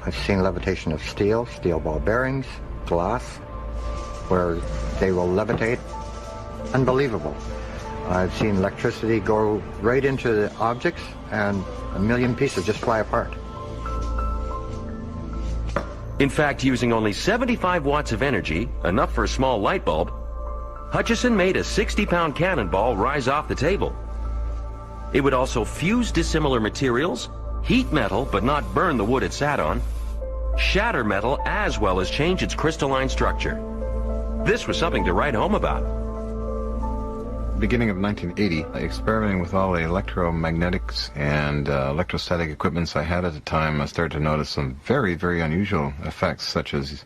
I've seen levitation of steel ball bearings, glass, where they will levitate. Unbelievable. I've seen electricity go right into the objects and a million pieces just fly apart. In fact, using only 75 watts of energy, enough for a small light bulb, Hutchison made a 60-pound cannonball rise off the table. It would also fuse dissimilar materials, heat metal but not burn the wood it sat on, shatter metal as well as change its crystalline structure. This was something to write home about. Beginning of 1980, experimenting with all the electromagnetics and electrostatic equipments I had at the time, I started to notice some very, very unusual effects, such as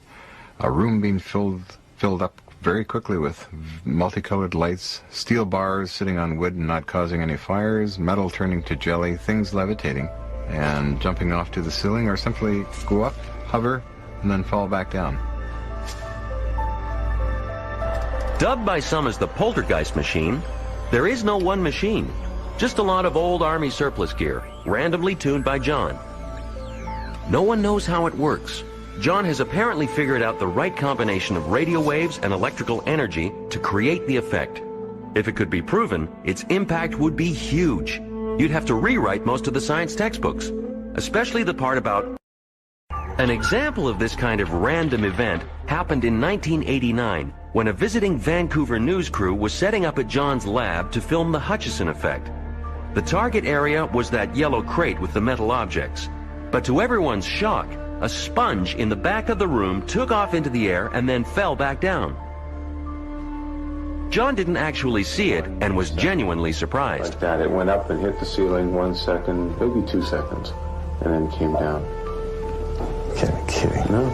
a room being filled up very quickly with multicolored lights, steel bars sitting on wood and not causing any fires, metal turning to jelly, things levitating and jumping off to the ceiling, or simply go up, hover, and then fall back down. Dubbed by some as the poltergeist machine, there is no one machine, just a lot of old Army surplus gear, randomly tuned by John. No one knows how it works. John has apparently figured out the right combination of radio waves and electrical energy to create the effect. If it could be proven, its impact would be huge. You'd have to rewrite most of the science textbooks, especially the part about... An example of this kind of random event happened in 1989 when a visiting Vancouver news crew was setting up at John's lab to film the Hutchison effect. The target area was that yellow crate with the metal objects. But to everyone's shock, a sponge in the back of the room took off into the air and then fell back down. John didn't actually see it and was genuinely surprised. Like that, it went up and hit the ceiling 1 second, maybe 2 seconds, and then came down. Can't be kidding. No.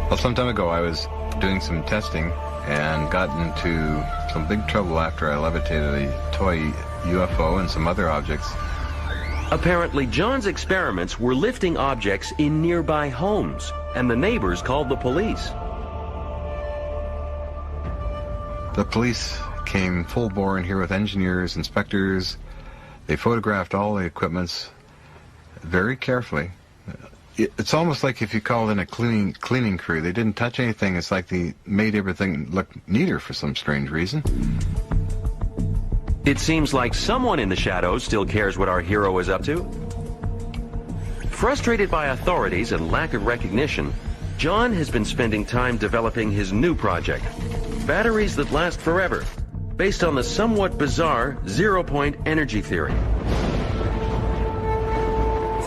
Well, some time ago I was doing some testing and got into some big trouble after I levitated a toy UFO and some other objects. Apparently, John's experiments were lifting objects in nearby homes, and the neighbors called the police. The police came full bore in here with engineers, inspectors. They photographed all the equipments very carefully. It's almost like if you called in a cleaning crew. They didn't touch anything. It's like they made everything look neater for some strange reason. It seems like someone in the shadows still cares what our hero is up to. Frustrated by authorities and lack of recognition, John has been spending time developing his new project, batteries that last forever, based on the somewhat bizarre zero-point energy theory.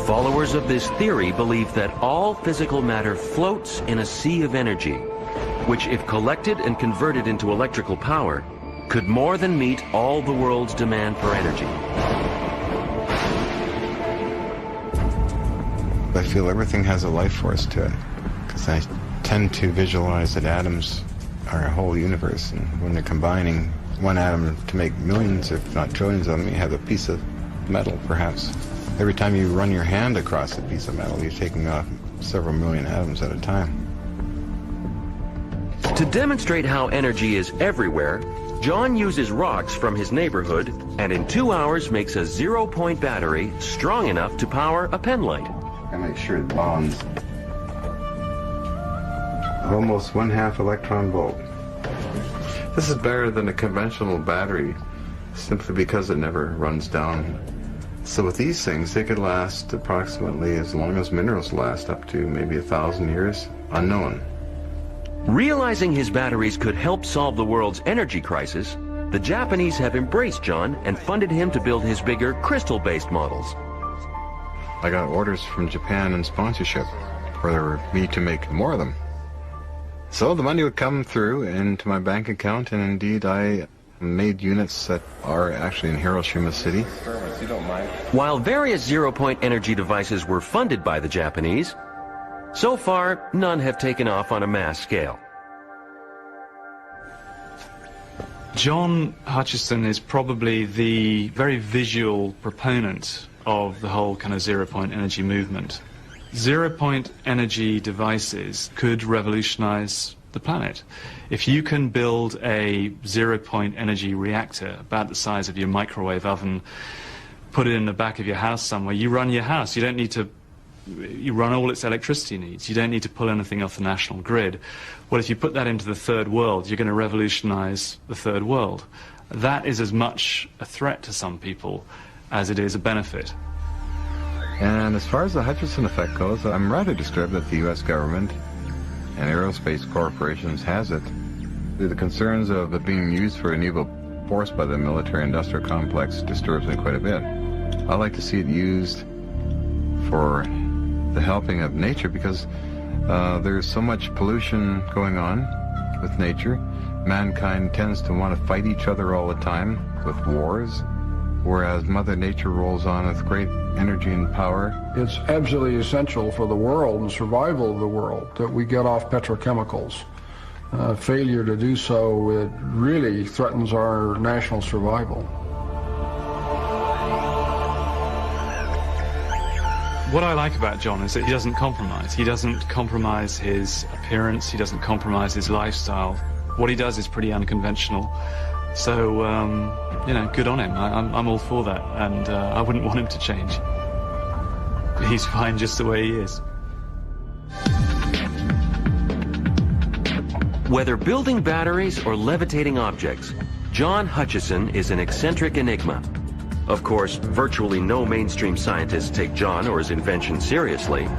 Followers of this theory believe that all physical matter floats in a sea of energy, which, if collected and converted into electrical power, could more than meet all the world's demand for energy. I feel everything has a life force to it, because I tend to visualize that atoms are a whole universe, and when they're combining one atom to make millions, if not trillions of them, you have a piece of metal, perhaps. Every time you run your hand across a piece of metal, you're taking off several million atoms at a time. To demonstrate how energy is everywhere, John uses rocks from his neighborhood and in 2 hours makes a zero-point battery strong enough to power a pen light. I make sure it bonds. Almost 1/2 electron volt. This is better than a conventional battery, simply because it never runs down. So with these things, they could last approximately as long as minerals last, up to maybe 1,000 years, unknown. Realizing his batteries could help solve the world's energy crisis, the Japanese have embraced John and funded him to build his bigger crystal-based models. I got orders from Japan and sponsorship for me to make more of them. So the money would come through into my bank account, and indeed I made units that are actually in Hiroshima City. While various zero-point energy devices were funded by the Japanese, so far none have taken off on a mass scale. John Hutchison is probably the very visual proponent of the whole kind of zero-point energy movement. Zero-point energy devices could revolutionize the planet. If you can build a zero-point energy reactor about the size of your microwave oven put it in the back of your house somewhere. You run your house. You don't need to, you run all its electricity needs. You don't need to pull anything off the national grid. Well, if you put that into the third world, you're going to revolutionize the third world. That is as much a threat to some people as it is a benefit. And as far as the Hutchison effect goes, I'm rather disturbed that the U.S. government and aerospace corporations has it. The concerns of it being used for an evil force by the military-industrial complex disturbs me quite a bit. I like to see it used for the helping of nature, because there's so much pollution going on with nature. Mankind tends to want to fight each other all the time with wars, whereas Mother Nature rolls on with great energy and power. It's absolutely essential for the world and survival of the world that we get off petrochemicals. Failure to do so, it really threatens our national survival. What I like about John is that he doesn't compromise. He doesn't compromise his appearance. He doesn't compromise his lifestyle. What he does is pretty unconventional. So, you know, good on him. I'm all for that, and I wouldn't want him to change. He's fine just the way he is. Whether building batteries or levitating objects, John Hutchison is an eccentric enigma. Of course, virtually no mainstream scientists take John or his invention seriously.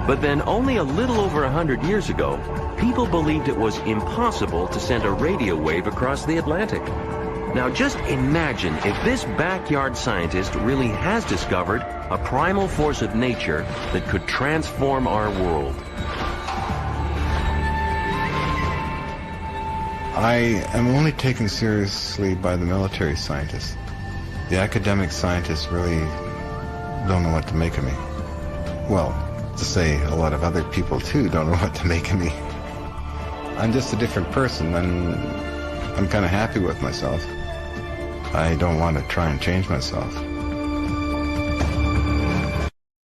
But then only a little over 100 years ago, people believed it was impossible to send a radio wave across the Atlantic. Now just imagine if this backyard scientist really has discovered a primal force of nature that could transform our world. I am only taken seriously by the military scientists. The academic scientists really don't know what to make of me. Well, to say a lot of other people too don't know what to make of me. I'm just a different person, and I'm kind of happy with myself. I don't want to try and change myself.